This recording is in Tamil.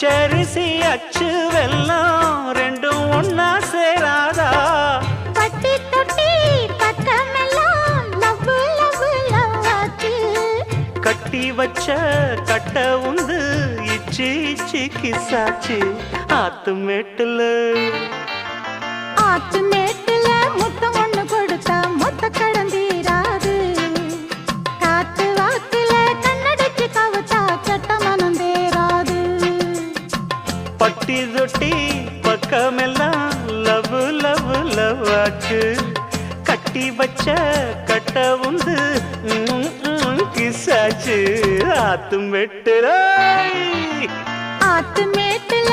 பச்சரிசி அச்சு வெல்லம் ரெண்டும் ஒன்னா சேராதா பட்டி தொட்டி பக்கமெல்லாம் லவ் லவ் லவ் ஆச்சு கட்டி வச்ச கட்ட உந்து இச்சி இச்சி கிசாச்சு ஆத்து மேட்டுல ஆத்து மேட்டுல முத்தம் ஒண்ணு கொடுத்தா மொத்த கடந்தீராது காத்து வாக்குல கண்ணடிச்சு கவுச்சா கெட்ட மனம் தேராது பட்டி தொட்டி பக்கமெல்லாம் லவ் லவ் லவ் ஆச்சு கட்டி வச்ச கட்ட உந்து கிசாச்சு ஆத்து மெட்டுல ஆத்து மேட்டுல